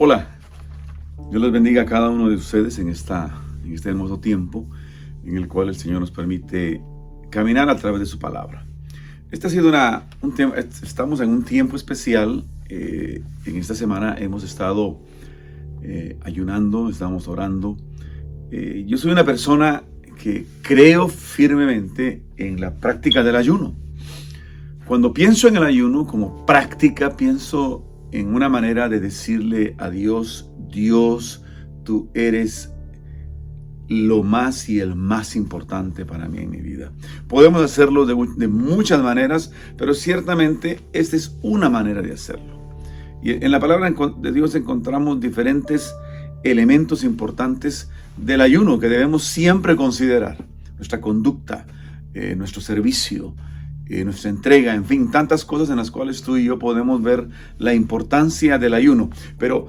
Hola, Dios les bendiga a cada uno de ustedes en este hermoso tiempo en el cual el Señor nos permite caminar a través de su palabra. Este ha sido un tiempo, estamos en un tiempo especial. En esta semana hemos estado ayunando, estamos orando. Yo soy una persona que creo firmemente en la práctica del ayuno. Cuando pienso en el ayuno como práctica, pienso en una manera de decirle a Dios: Dios, tú eres lo más y el más importante para mí en mi vida. Podemos hacerlo de muchas maneras, pero ciertamente esta es una manera de hacerlo. Y en la palabra de Dios encontramos diferentes elementos importantes del ayuno que debemos siempre considerar: nuestra conducta, nuestro servicio, nuestra entrega, en fin, tantas cosas en las cuales tú y yo podemos ver la importancia del ayuno. Pero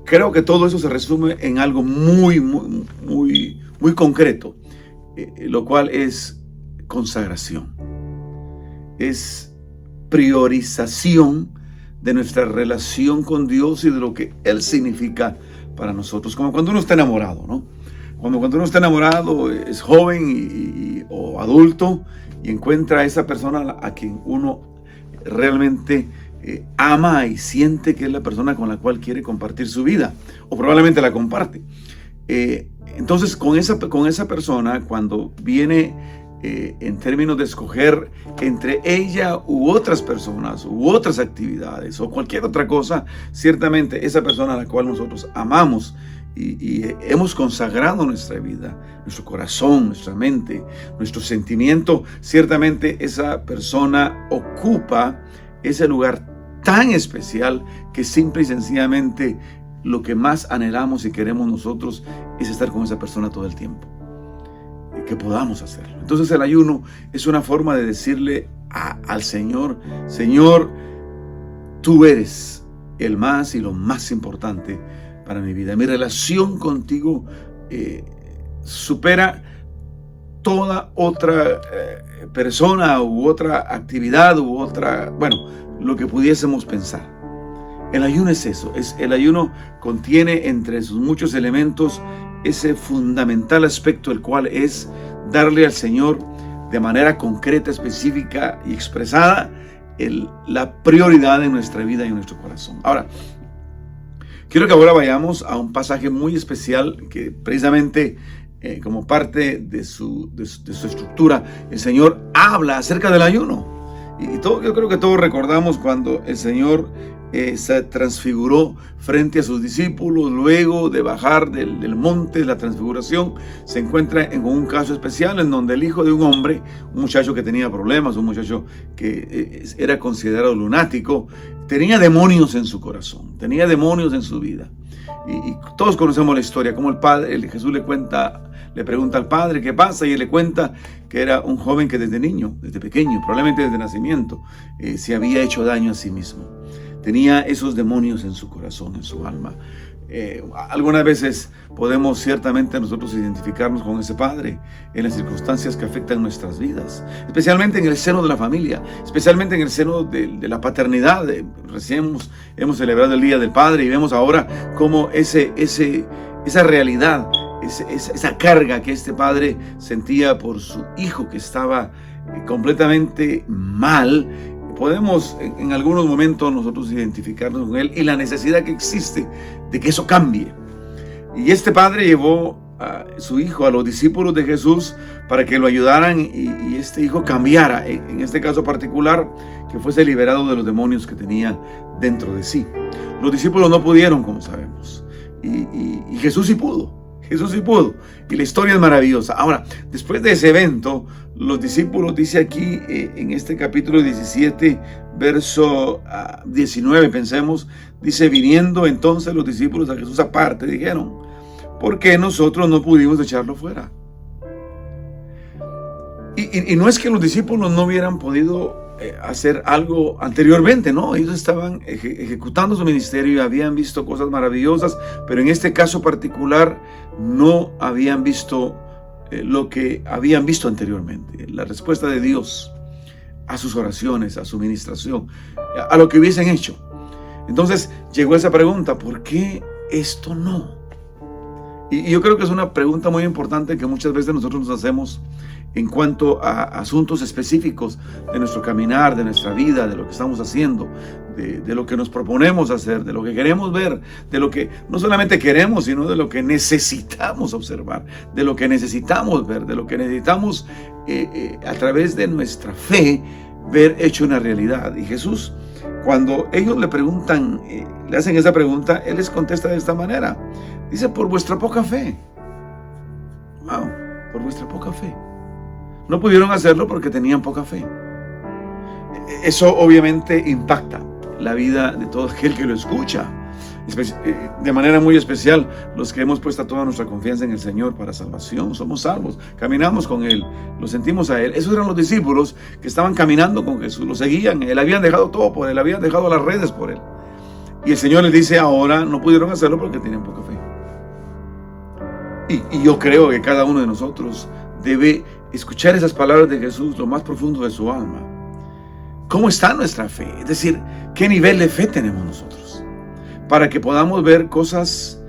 creo que todo eso se resume en algo muy concreto, lo cual es consagración. Es priorización de nuestra relación con Dios y de lo que Él significa para nosotros. Como cuando uno está enamorado, ¿no? Cuando uno está enamorado, es joven o adulto, y encuentra a esa persona a quien uno realmente ama y siente que es la persona con la cual quiere compartir su vida, o probablemente la comparte. Entonces, con esa persona, cuando viene en términos de escoger entre ella u otras personas, u otras actividades, o cualquier otra cosa, ciertamente esa persona a la cual nosotros amamos y hemos consagrado nuestra vida, nuestro corazón, nuestra mente, nuestro sentimiento, ciertamente esa persona ocupa ese lugar tan especial que simple y sencillamente lo que más anhelamos y queremos nosotros es estar con esa persona todo el tiempo, que podamos hacerlo. Entonces el ayuno es una forma de decirle al Señor: Señor, tú eres el más y lo más importante para mi vida. Mi relación contigo supera toda otra persona u otra actividad u otra, lo que pudiésemos pensar. El ayuno es eso. El ayuno contiene entre sus muchos elementos ese fundamental aspecto, el cual es darle al Señor de manera concreta, específica y expresada la prioridad en nuestra vida y en nuestro corazón. Ahora, quiero que ahora vayamos a un pasaje muy especial que precisamente como parte de su estructura, el Señor habla acerca del ayuno. Yo creo que todos recordamos cuando el Señor se transfiguró frente a sus discípulos. Luego de bajar del monte de la transfiguración, se encuentra en un caso especial en donde el hijo de un hombre, un muchacho que tenía problemas, un muchacho que era considerado lunático, tenía demonios en su corazón, tenía demonios en su vida. Y todos conocemos la historia, como Jesús le pregunta al padre qué pasa, y él le cuenta que era un joven que desde pequeño, probablemente desde nacimiento, se había hecho daño a sí mismo. Tenía esos demonios en su corazón, en su alma. Algunas veces podemos ciertamente nosotros identificarnos con ese padre en las circunstancias que afectan nuestras vidas, especialmente en el seno de la familia, especialmente en el seno de la paternidad. Recién hemos celebrado el Día del Padre y vemos ahora cómo esa realidad, esa carga que este padre sentía por su hijo que estaba completamente mal. Podemos en algunos momentos nosotros identificarnos con él y la necesidad que existe de que eso cambie. Y este padre llevó a su hijo a los discípulos de Jesús para que lo ayudaran y este hijo cambiara, en este caso particular, que fuese liberado de los demonios que tenía dentro de sí. Los discípulos no pudieron, como sabemos, y Jesús sí pudo. Jesús sí pudo, y la historia es maravillosa. Ahora, después de ese evento, los discípulos, dice aquí en este capítulo 17, verso 19, pensemos, dice: viniendo entonces los discípulos a Jesús aparte, dijeron: ¿por qué nosotros no pudimos echarlo fuera? Y no es que los discípulos no hubieran podido hacer algo anteriormente, no, ellos estaban ejecutando su ministerio y habían visto cosas maravillosas, pero en este caso particular no habían visto lo que habían visto anteriormente, la respuesta de Dios a sus oraciones, a su ministración, a lo que hubiesen hecho. Entonces llegó esa pregunta, ¿por qué esto no? Y yo creo que es una pregunta muy importante que muchas veces nosotros nos hacemos en cuanto a asuntos específicos de nuestro caminar, de nuestra vida, de lo que estamos haciendo, de lo que nos proponemos hacer, de lo que queremos ver, de lo que no solamente queremos, sino de lo que necesitamos observar, de lo que necesitamos ver, de lo que necesitamos a través de nuestra fe ver hecho una realidad. Y Jesús, cuando ellos le preguntan, le hacen esa pregunta, Él les contesta de esta manera. Dice, por vuestra poca fe. Wow, por vuestra poca fe. No pudieron hacerlo porque tenían poca fe. Eso obviamente impacta la vida de todo aquel que lo escucha. De manera muy especial, los que hemos puesto toda nuestra confianza en el Señor para salvación. Somos salvos, caminamos con Él, lo sentimos a Él. Esos eran los discípulos que estaban caminando con Jesús, lo seguían. Él habían dejado todo por Él, habían dejado las redes por Él. Y el Señor les dice ahora, no pudieron hacerlo porque tenían poca fe. Y yo creo que cada uno de nosotros debe escuchar esas palabras de Jesús lo más profundo de su alma. ¿Cómo está nuestra fe? Es decir, ¿qué nivel de fe tenemos nosotros? Para que podamos ver cosas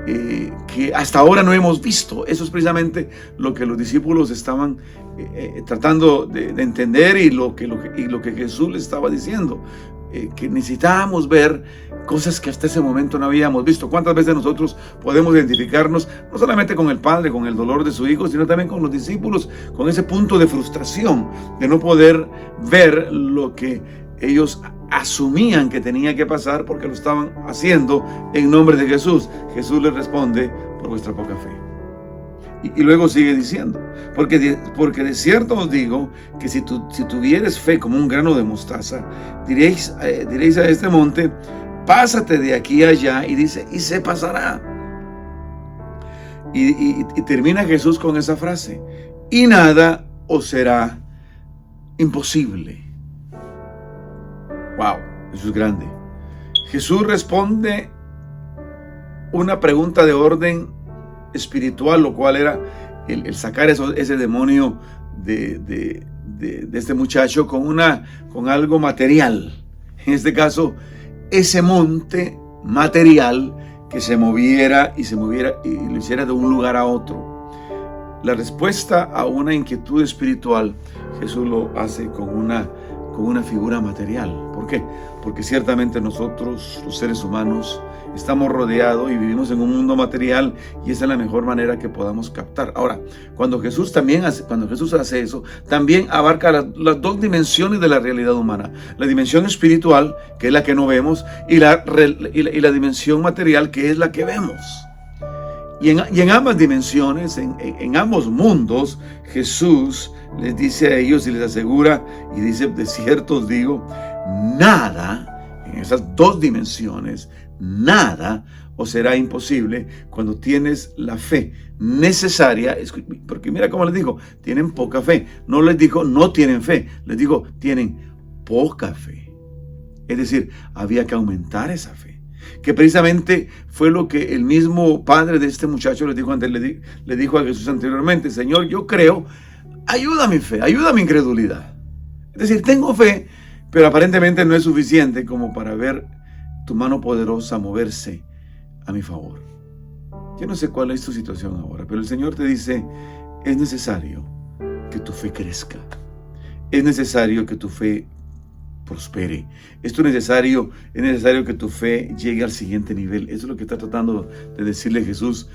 que hasta ahora no hemos visto. Eso es precisamente lo que los discípulos estaban tratando de entender y lo que Jesús les estaba diciendo. Que necesitábamos ver cosas que hasta ese momento no habíamos visto. ¿Cuántas veces nosotros podemos identificarnos no solamente con el Padre, con el dolor de su Hijo, sino también con los discípulos, con ese punto de frustración de no poder ver lo que ellos asumían que tenía que pasar porque lo estaban haciendo en nombre de Jesús? Jesús les responde, por vuestra poca fe. Y luego sigue diciendo, porque de cierto os digo que si tuvieres fe como un grano de mostaza, diréis a este monte, pásate de aquí a allá, y dice, y se pasará. Y termina Jesús con esa frase, y nada os será imposible. Wow, eso es grande. Jesús responde una pregunta de orden espiritual, lo cual era el sacar ese demonio de este muchacho con algo material. En este caso, ese monte material que se moviera y lo hiciera de un lugar a otro. La respuesta a una inquietud espiritual, Jesús lo hace con una figura material. ¿Por qué? Porque ciertamente nosotros, los seres humanos, estamos rodeados y vivimos en un mundo material, y esa es la mejor manera que podamos captar. Ahora, cuando Jesús hace eso, también abarca las dos dimensiones de la realidad humana: la dimensión espiritual, que es la que no vemos, y la dimensión material, que es la que vemos. Y en ambas dimensiones, en ambos mundos, Jesús les dice a ellos y les asegura, y dice, de cierto os digo, nada, en esas dos dimensiones, nada os será imposible cuando tienes la fe necesaria. Porque mira cómo les dijo, tienen poca fe. No les dijo no tienen fe, les dijo tienen poca fe. Es decir, había que aumentar esa fe, que precisamente fue lo que el mismo padre de este muchacho le dijo a Jesús anteriormente: Señor, yo creo, ayuda mi fe, ayuda mi incredulidad. Es decir, tengo fe, pero aparentemente no es suficiente como para ver tu mano poderosa moverse a mi favor. Yo no sé cuál es tu situación ahora, pero el Señor te dice, es necesario que tu fe crezca. Es necesario que tu fe prospere. Es necesario que tu fe llegue al siguiente nivel. Eso es lo que está tratando de decirle Jesús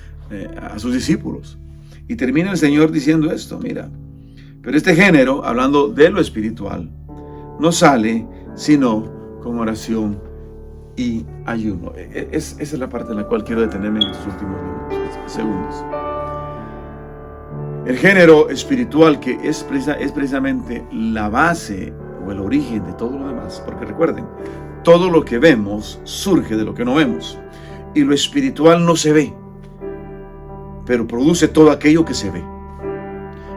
a sus discípulos. Y termina el Señor diciendo esto, mira, pero este género, hablando de lo espiritual, no sale sino con oración y ayuno. Esa es la parte en la cual quiero detenerme en estos últimos segundos. El género espiritual, que es precisamente la base o el origen de todo lo demás, porque recuerden, todo lo que vemos surge de lo que no vemos, y lo espiritual no se ve, pero produce todo aquello que se ve.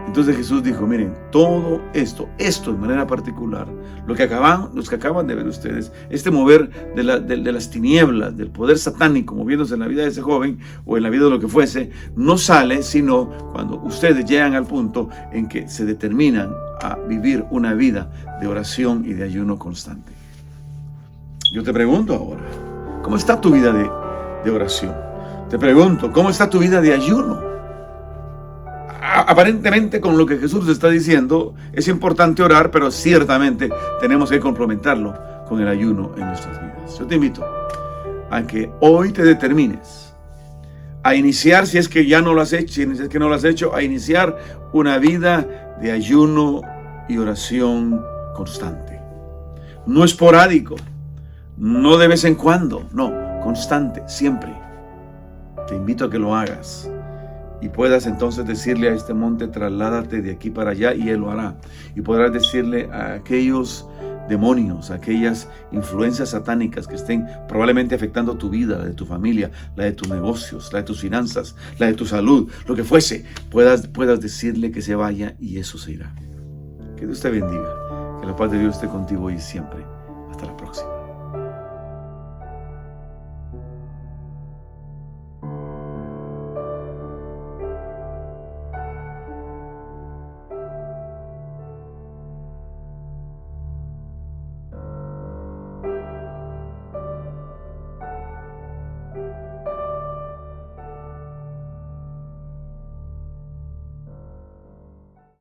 Entonces Jesús dijo, miren, todo esto de manera particular, los que acaban de ver ustedes, este mover de las tinieblas, del poder satánico moviéndose en la vida de ese joven o en la vida de lo que fuese, no sale sino cuando ustedes llegan al punto en que se determinan a vivir una vida de oración y de ayuno constante. Yo te pregunto ahora, ¿cómo está tu vida de oración? Te pregunto, ¿cómo está tu vida de ayuno? Aparentemente, con lo que Jesús está diciendo, es importante orar, pero ciertamente tenemos que complementarlo con el ayuno en nuestras vidas. Yo te invito a que hoy te determines a iniciar, si es que ya no lo has hecho, si es que no lo has hecho, a iniciar una vida de ayuno y oración constante. No esporádico, no de vez en cuando, no, constante, siempre. Te invito a que lo hagas y puedas entonces decirle a este monte, trasládate de aquí para allá, y Él lo hará. Y podrás decirle a aquellos demonios, a aquellas influencias satánicas que estén probablemente afectando tu vida, la de tu familia, la de tus negocios, la de tus finanzas, la de tu salud, lo que fuese, puedas decirle que se vaya, y eso se irá. Que Dios te bendiga. Que la paz de Dios esté contigo hoy y siempre.